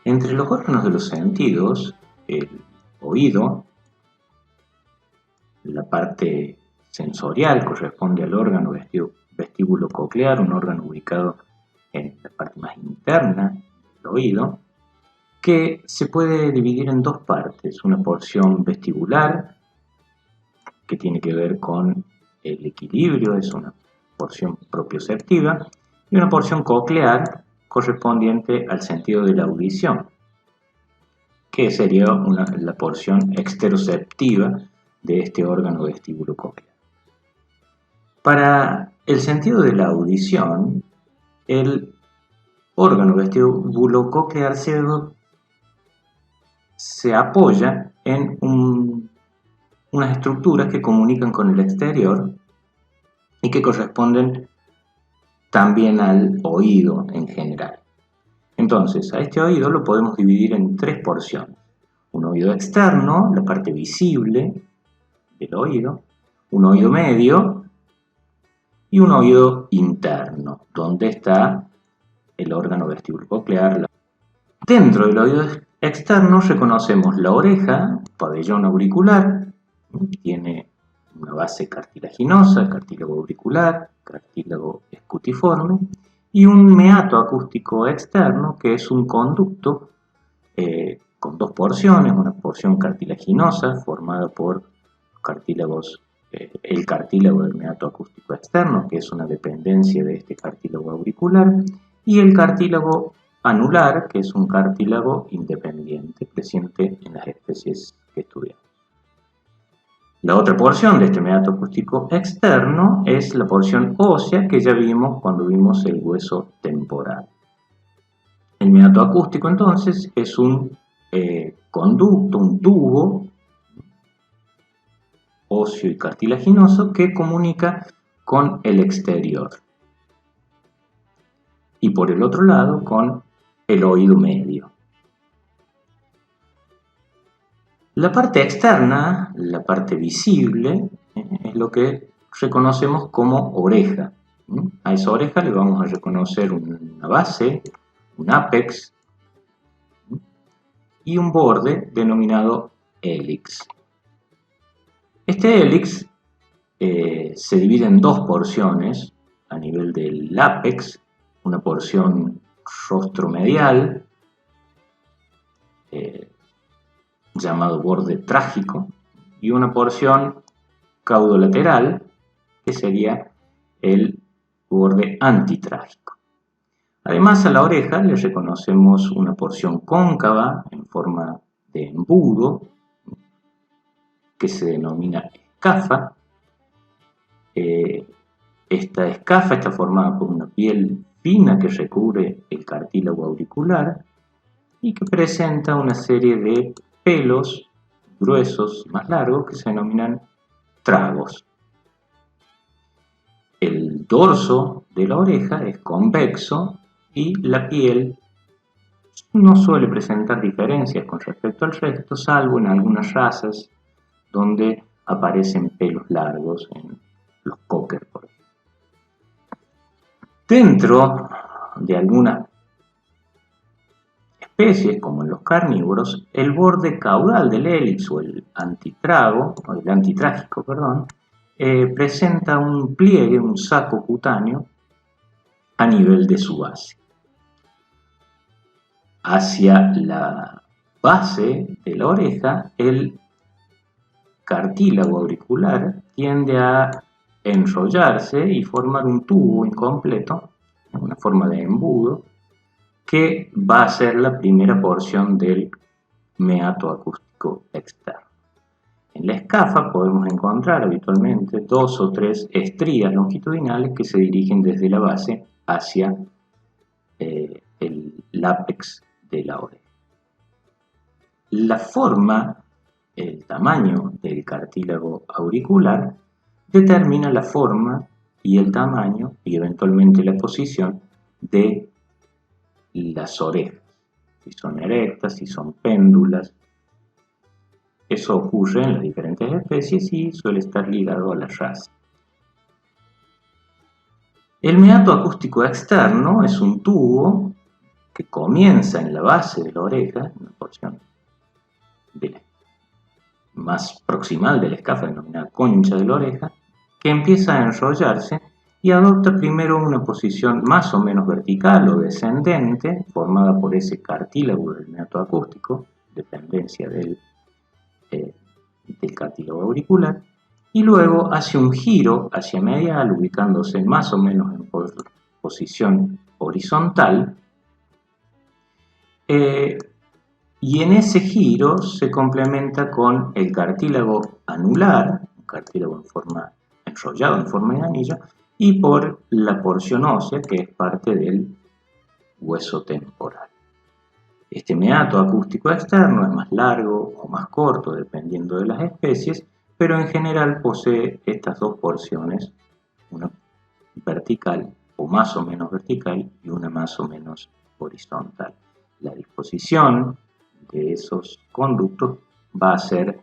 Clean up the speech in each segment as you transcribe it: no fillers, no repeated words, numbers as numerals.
Entre los órganos de los sentidos, el oído, la parte sensorial corresponde al órgano vestíbulo coclear, un órgano ubicado en la parte más interna del oído, que se puede dividir en dos partes, una porción vestibular, que tiene que ver con el equilibrio, es una porción propioceptiva, y una porción coclear correspondiente al sentido de la audición, que sería la porción exteroceptiva de este órgano vestíbulo coclear. Para el sentido de la audición, el órgano vestíbulo coclear se apoya en unas estructuras que comunican con el exterior y que corresponden también al oído en general. Entonces, a este oído lo podemos dividir en tres porciones. Un oído externo, la parte visible del oído, un oído medio y un oído interno, donde está el órgano vestíbulo coclear. Dentro del oído externo reconocemos la oreja, pabellón auricular, tiene una base cartilaginosa, cartílago auricular, cartílago escutiforme, y un meato acústico externo, que es un conducto con dos porciones, una porción cartilaginosa formada por cartílagos, el cartílago del meato acústico externo, que es una dependencia de este cartílago auricular, y el cartílago anular, que es un cartílago independiente presente en las especies que estudiamos. La otra porción de este meato acústico externo es la porción ósea que ya vimos cuando vimos el hueso temporal. El meato acústico entonces es un conducto, un tubo óseo y cartilaginoso que comunica con el exterior. Y por el otro lado con el oído medio. La parte externa, la parte visible, es lo que reconocemos como oreja. A esa oreja le vamos a reconocer una base, un ápex y un borde denominado hélix. Este hélix se divide en dos porciones a nivel del ápex, una porción rostromedial, llamado borde trágico, y una porción caudolateral, que sería el borde antitrágico. Además, a la oreja le reconocemos una porción cóncava en forma de embudo, que se denomina escafa. Esta escafa está formada por una piel fina que recubre el cartílago auricular y que presenta una serie de pelos gruesos más largos que se denominan tragos. El dorso de la oreja es convexo y la piel no suele presentar diferencias con respecto al resto, salvo en algunas razas donde aparecen pelos largos, en los cocker, por ejemplo. Dentro de algunas especies, como en los carnívoros, el borde caudal del hélix o el antitrágico, presenta un pliegue, un saco cutáneo a nivel de su base. Hacia la base de la oreja, el cartílago auricular tiende a enrollarse y formar un tubo incompleto, una forma de embudo, que va a ser la primera porción del meato acústico externo. En la escafa podemos encontrar habitualmente 2 o 3 estrías longitudinales que se dirigen desde la base hacia el ápex de la oreja. La forma, el tamaño del cartílago auricular determina la forma y el tamaño y eventualmente la posición de las orejas, si son erectas, si son péndulas. Eso ocurre en las diferentes especies y suele estar ligado a la raza. El meato acústico externo es un tubo que comienza en la base de la oreja, una porción más proximal del escafe denominada concha de la oreja, que empieza a enrollarse y adopta primero una posición más o menos vertical o descendente, formada por ese cartílago del meato acústico, dependencia del cartílago auricular, y luego hace un giro hacia medial, ubicándose más o menos en posición horizontal, y en ese giro se complementa con el cartílago anular, un cartílago enrollado en forma de anillo, y por la porción ósea que es parte del hueso temporal. Este meato acústico externo es más largo o más corto dependiendo de las especies, pero en general posee estas dos porciones, una vertical o más o menos vertical y una más o menos horizontal. La disposición de esos conductos va a ser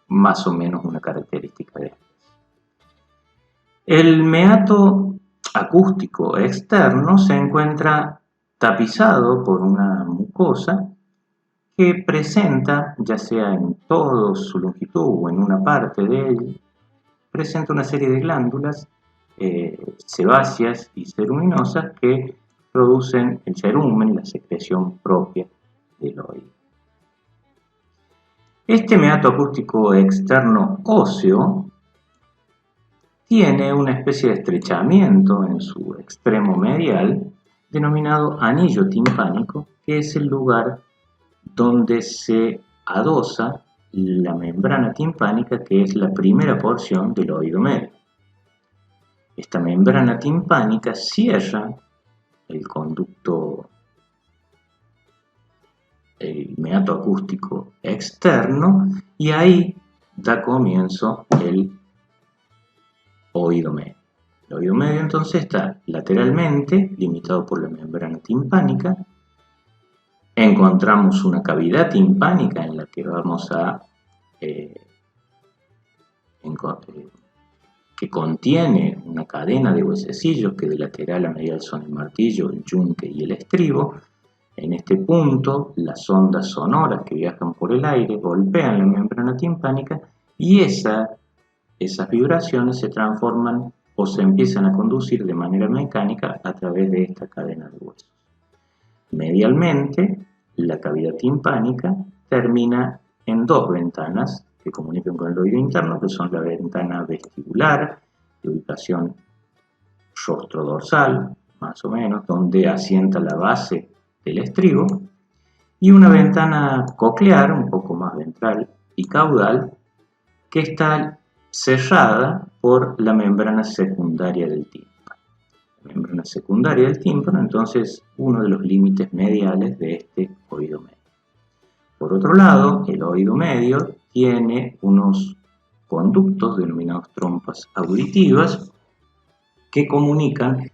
más o menos una característica de estos. El meato acústico externo se encuentra tapizado por una mucosa que presenta, ya sea en toda su longitud o en una parte de él, presenta una serie de glándulas sebáceas y ceruminosas que producen el cerumen, la secreción propia del oído. Este meato acústico externo óseo tiene una especie de estrechamiento en su extremo medial denominado anillo timpánico, que es el lugar donde se adosa la membrana timpánica, que es la primera porción del oído medio. Esta membrana timpánica cierra el conducto, el meato acústico externo, y ahí da comienzo el oído medio. El oído medio entonces está lateralmente limitado por la membrana timpánica. Encontramos una cavidad timpánica en la que vamos a que contiene una cadena de huesecillos que de lateral a medial son el martillo, el yunque y el estribo. En este punto, las ondas sonoras que viajan por el aire golpean la membrana timpánica y esas vibraciones se transforman o se empiezan a conducir de manera mecánica a través de esta cadena de huesos. Medialmente, la cavidad timpánica termina en dos ventanas que comunican con el oído interno, que son la ventana vestibular, de ubicación rostro-dorsal, más o menos, donde asienta la base del estribo, y una ventana coclear, un poco más ventral y caudal, que está cerrada por la membrana secundaria del tímpano. La membrana secundaria del tímpano, entonces, uno de los límites mediales de este oído medio. Por otro lado, el oído medio tiene unos conductos denominados trompas auditivas que comunican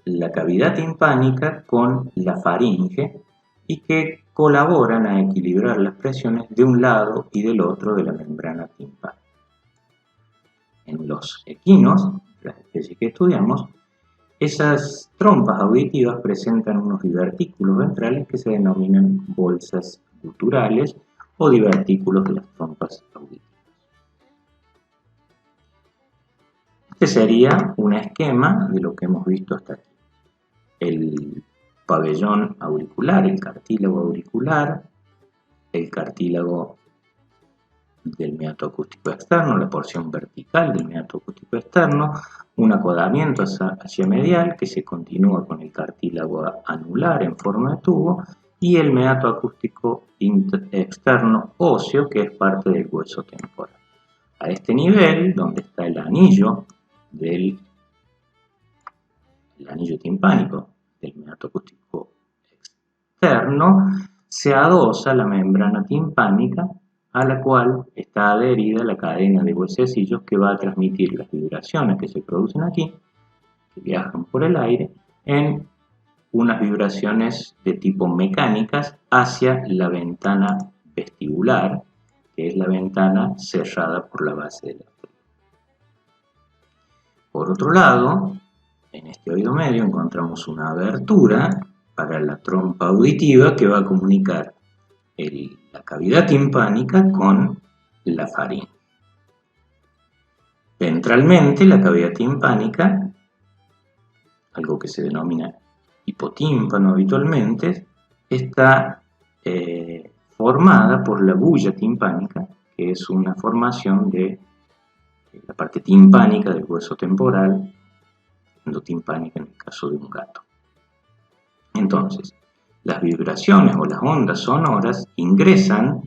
la cavidad timpánica con la faringe y que colaboran a equilibrar las presiones de un lado y del otro de la membrana timpánica. En los equinos, las especies que estudiamos, esas trompas auditivas presentan unos divertículos ventrales que se denominan bolsas guturales o divertículos de las trompas auditivas. Este sería un esquema de lo que hemos visto hasta aquí. El pabellón auricular, el cartílago auricular, el cartílago del meato acústico externo, la porción vertical del meato acústico externo, un acodamiento hacia medial que se continúa con el cartílago anular en forma de tubo y el meato acústico externo óseo que es parte del hueso temporal. A este nivel, donde está el anillo timpánico del meato acústico externo, se adosa la membrana timpánica a la cual está adherida la cadena de huesecillos que va a transmitir las vibraciones que se producen aquí, que viajan por el aire, en unas vibraciones de tipo mecánicas hacia la ventana vestibular, que es la ventana cerrada por la base de la oreja. Por otro lado, en este oído medio encontramos una abertura para la trompa auditiva que va a comunicar la cavidad timpánica con la faringe. Ventralmente, la cavidad timpánica, algo que se denomina hipotímpano habitualmente, está formada por la bulla timpánica, que es una formación de la parte timpánica del hueso temporal, endotimpánica en el caso de un gato. Entonces, las vibraciones o las ondas sonoras ingresan,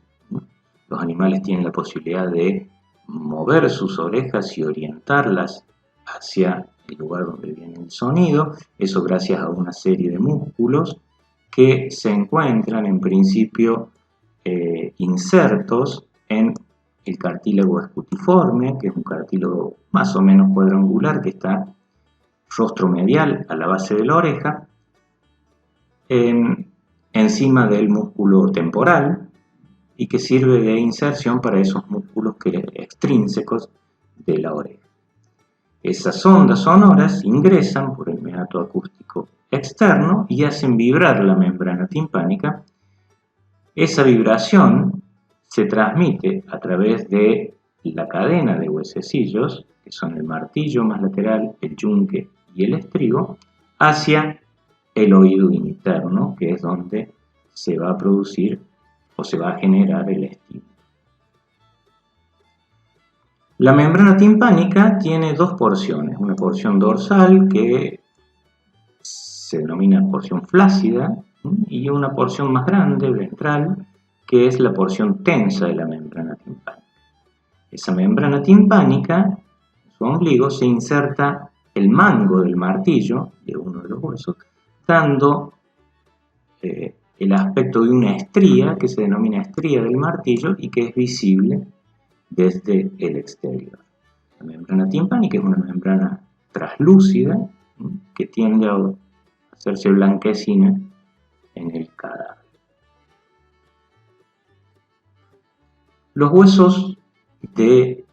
los animales tienen la posibilidad de mover sus orejas y orientarlas hacia el lugar donde viene el sonido, eso gracias a una serie de músculos que se encuentran en principio insertos en el cartílago escutiforme, que es un cartílago más o menos cuadrangular que está rostromedial a la base de la oreja, encima del músculo temporal, y que sirve de inserción para esos músculos extrínsecos de la oreja. Esas ondas sonoras ingresan por el meato acústico externo y hacen vibrar la membrana timpánica. Esa vibración se transmite a través de la cadena de huesecillos, que son el martillo más lateral, el yunque y el estribo, hacia el oído interno, que es donde se va a producir o se va a generar el estímulo. La membrana timpánica tiene dos porciones, una porción dorsal que se denomina porción flácida y una porción más grande, ventral, que es la porción tensa de la membrana timpánica. Esa membrana timpánica, en su ombligo, se inserta el mango del martillo de uno de los huesos, dando el aspecto de una estría que se denomina estría del martillo y que es visible desde el exterior. La membrana timpánica es una membrana translúcida que tiende a hacerse blanquecina en el cadáver. Los huesos del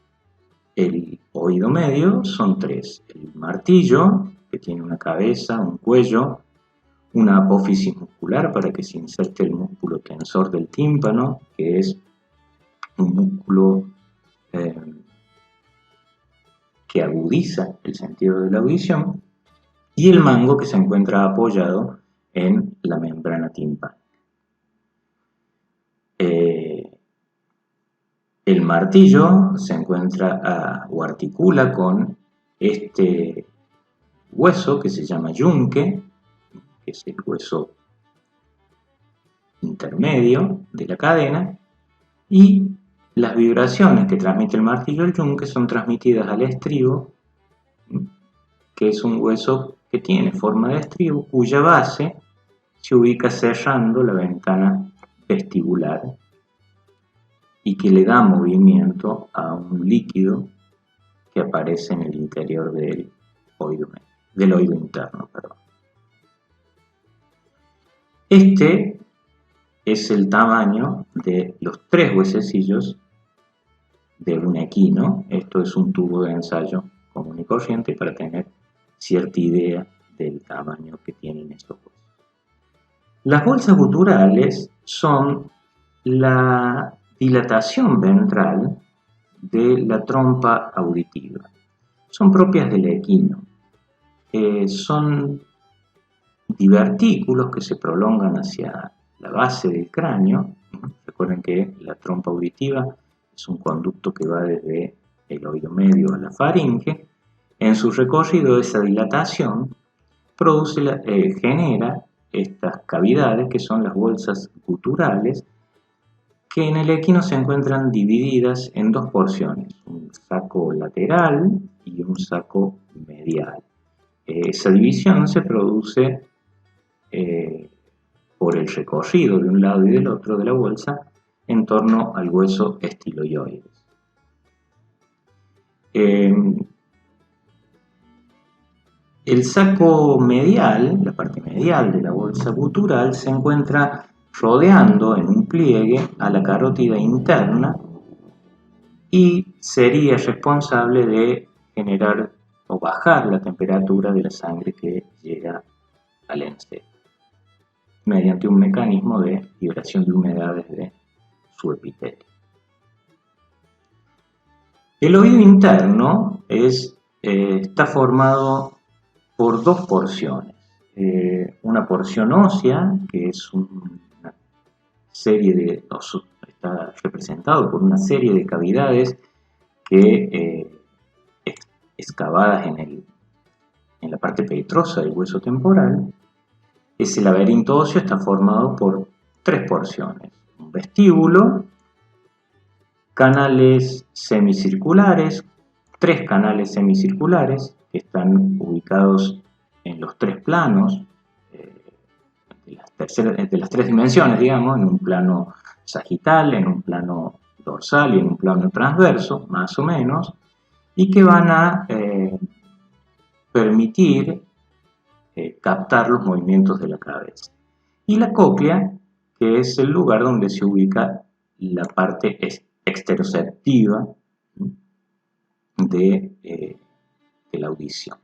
oído medio son tres: el martillo, que tiene una cabeza, un cuello, una apófisis muscular para que se inserte el músculo tensor del tímpano, que es un músculo que agudiza el sentido de la audición, y el mango, que se encuentra apoyado en la membrana timpánica. El martillo se encuentra o articula con este hueso que se llama yunque, que es el hueso intermedio de la cadena, y las vibraciones que transmite el martillo al yunque son transmitidas al estribo, que es un hueso que tiene forma de estribo, cuya base se ubica cerrando la ventana vestibular y que le da movimiento a un líquido que aparece en el interior del oído interno. Este es el tamaño de los tres huesecillos de un equino. Esto es un tubo de ensayo común y corriente para tener cierta idea del tamaño que tienen estos huesos. Las bolsas guturales son la dilatación ventral de la trompa auditiva. Son propias del equino. Son divertículos que se prolongan hacia la base del cráneo. Recuerden que la trompa auditiva es un conducto que va desde el oído medio a la faringe. En su recorrido, esa dilatación genera estas cavidades que son las bolsas guturales, que en el equino se encuentran divididas en dos porciones, un saco lateral y un saco medial. Esa división se produce por el recorrido de un lado y del otro de la bolsa en torno al hueso estiloioides. El saco medial, la parte medial de la bolsa gutural, se encuentra rodeando en un pliegue a la carótida interna y sería responsable de generar o bajar la temperatura de la sangre que llega al encéfalo, mediante un mecanismo de liberación de humedades de su epitelio. El oído interno está formado por dos porciones. Una porción ósea, que es una serie de, está representado por una serie de cavidades que excavadas en la parte petrosa del hueso temporal. Ese laberinto óseo está formado por tres porciones: un vestíbulo, canales semicirculares, tres canales semicirculares que están ubicados en los tres planos de las tres dimensiones, digamos, en un plano sagital, en un plano dorsal y en un plano transverso, más o menos, y que van a permitir captar los movimientos de la cabeza. Y la cóclea, que es el lugar donde se ubica la parte exteroceptiva de la audición,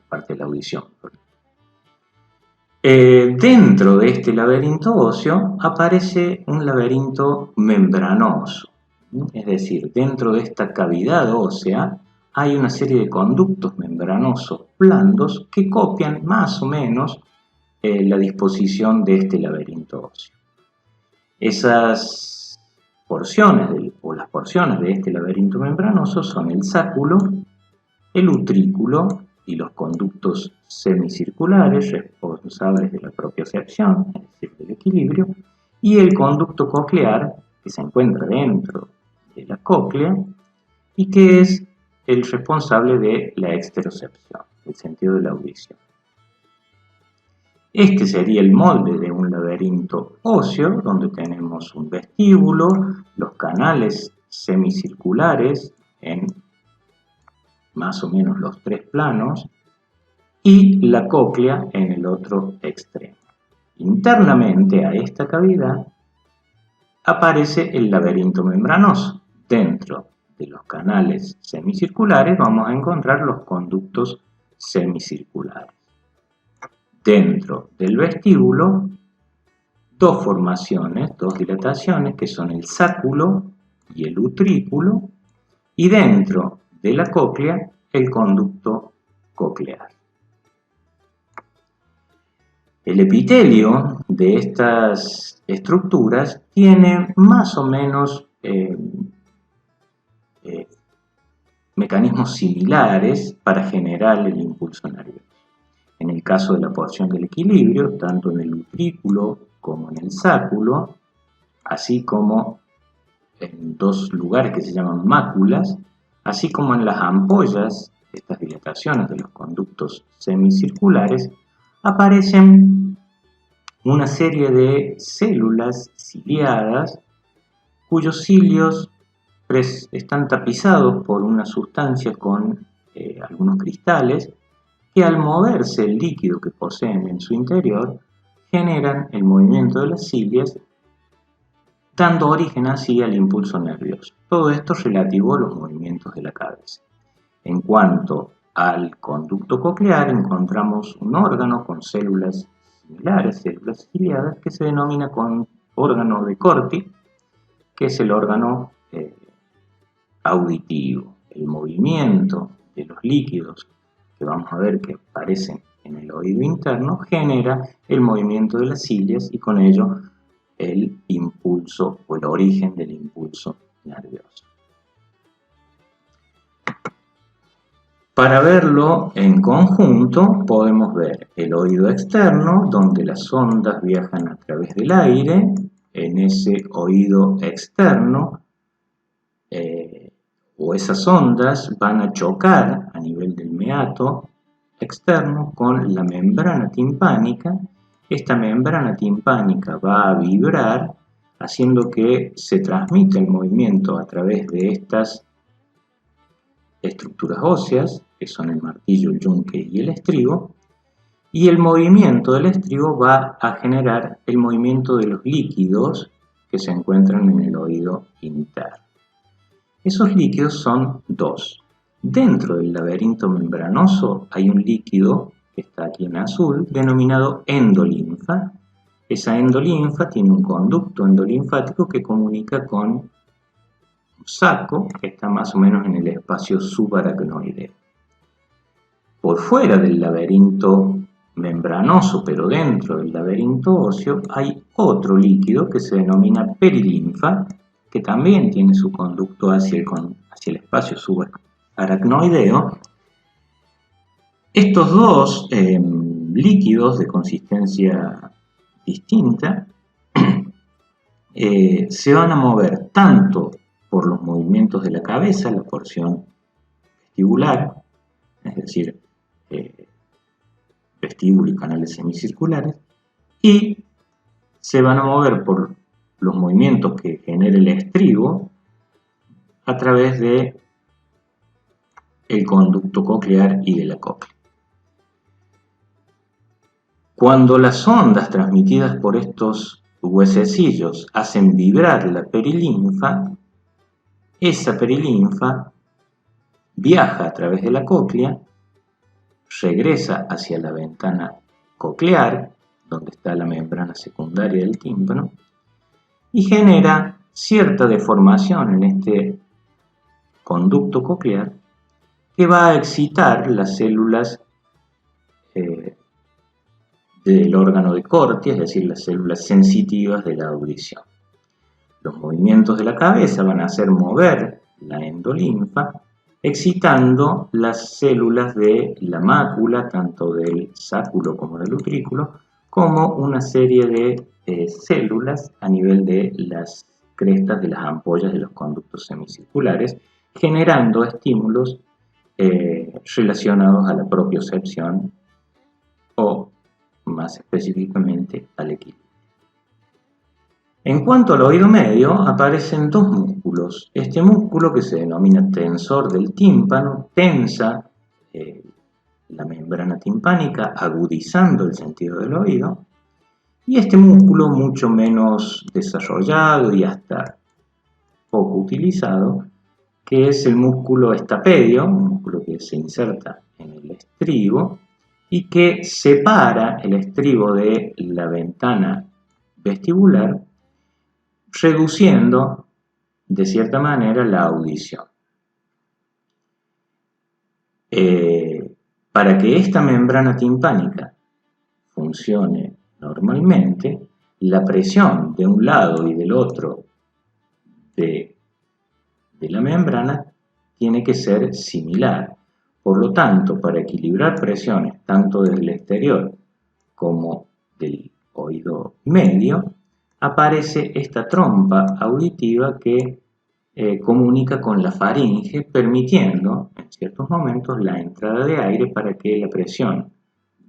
parte de la audición. Dentro de este laberinto óseo aparece un laberinto membranoso, es decir, dentro de esta cavidad ósea hay una serie de conductos membranosos blandos que copian más o menos la disposición de este laberinto óseo. Esas porciones o las porciones de este laberinto membranoso son el sáculo, el utrículo y los conductos semicirculares responsables de la propiocepción, es decir, del equilibrio, y el conducto coclear, que se encuentra dentro de la cóclea y que es el responsable de la exterocepción, el sentido de la audición. Este sería el molde de un laberinto óseo, donde tenemos un vestíbulo, los canales semicirculares en más o menos los tres planos, y la cóclea en el otro extremo. Internamente a esta cavidad aparece el laberinto membranoso. Dentro de los canales semicirculares vamos a encontrar los conductos semicirculares. Dentro del vestíbulo, dos formaciones, dos dilataciones, que son el sáculo y el utrículo, y dentro de la cóclea, el conducto coclear. El epitelio de estas estructuras tiene más o menos mecanismos similares para generar el impulso nervioso. En el caso de la porción del equilibrio, tanto en el utrículo como en el sáculo, así como en dos lugares que se llaman máculas, así como en las ampollas, estas dilataciones de los conductos semicirculares, aparecen una serie de células ciliadas cuyos cilios están tapizados por una sustancia con algunos cristales que, al moverse el líquido que poseen en su interior, generan el movimiento de las cilias, dando origen así al impulso nervioso. Todo esto relativo a los movimientos de la cabeza. En cuanto al conducto coclear, encontramos un órgano con células similares, células ciliadas, que se denomina órgano de Corti, que es el órgano auditivo. El movimiento de los líquidos que vamos a ver que aparecen en el oído interno genera el movimiento de las cilias y con ello el impulso o el origen del impulso nervioso. Para verlo en conjunto podemos ver el oído externo, donde las ondas viajan a través del aire. En ese oído externo o esas ondas van a chocar a nivel del meato externo con la membrana timpánica. Esta membrana timpánica va a vibrar, haciendo que se transmita el movimiento a través de estas estructuras óseas, que son el martillo, el yunque y el estribo, y el movimiento del estribo va a generar el movimiento de los líquidos que se encuentran en el oído interno. Esos líquidos son dos. Dentro del laberinto membranoso hay un líquido que está aquí en azul, denominado endolinfa. Esa endolinfa tiene un conducto endolinfático que comunica con un saco que está más o menos en el espacio subaracnoideo. Por fuera del laberinto membranoso, pero dentro del laberinto óseo, hay otro líquido que se denomina perilinfa, que también tiene su conducto hacia el espacio subaracnoideo. Estos dos líquidos de consistencia distinta se van a mover tanto por los movimientos de la cabeza, la porción vestibular, es decir, vestíbulo y canales semicirculares, y se van a mover por los movimientos que genera el estribo a través de el conducto coclear y de la cóclea. Cuando las ondas transmitidas por estos huesecillos hacen vibrar la perilinfa, esa perilinfa viaja a través de la cóclea, regresa hacia la ventana coclear, donde está la membrana secundaria del tímpano, y genera cierta deformación en este conducto coclear que va a excitar las células del órgano de Corti, es decir, las células sensitivas de la audición. Los movimientos de la cabeza van a hacer mover la endolinfa, excitando las células de la mácula, tanto del sáculo como del utrículo, como una serie de células a nivel de las crestas de las ampollas de los conductos semicirculares, generando estímulos relacionados a la propiocepción o, más específicamente, al equilibrio. En cuanto al oído medio, aparecen dos músculos. Este músculo, que se denomina tensor del tímpano, tensa la membrana timpánica, agudizando el sentido del oído, y este músculo, mucho menos desarrollado y hasta poco utilizado, que es el músculo estapedio, un músculo que se inserta en el estribo y que separa el estribo de la ventana vestibular, reduciendo de cierta manera la audición. Para que esta membrana timpánica funcione normalmente, la presión de un lado y del otro de la membrana tiene que ser similar. Por lo tanto, para equilibrar presiones tanto del exterior como del oído medio, aparece esta trompa auditiva que comunica con la faringe, permitiendo en ciertos momentos la entrada de aire para que la presión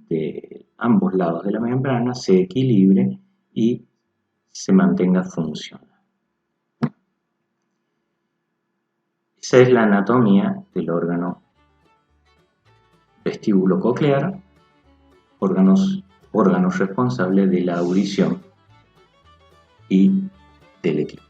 de ambos lados de la membrana se equilibre y se mantenga funcional. Esa es la anatomía del órgano vestíbulo coclear, órganos responsables de la audición y del equilibrio.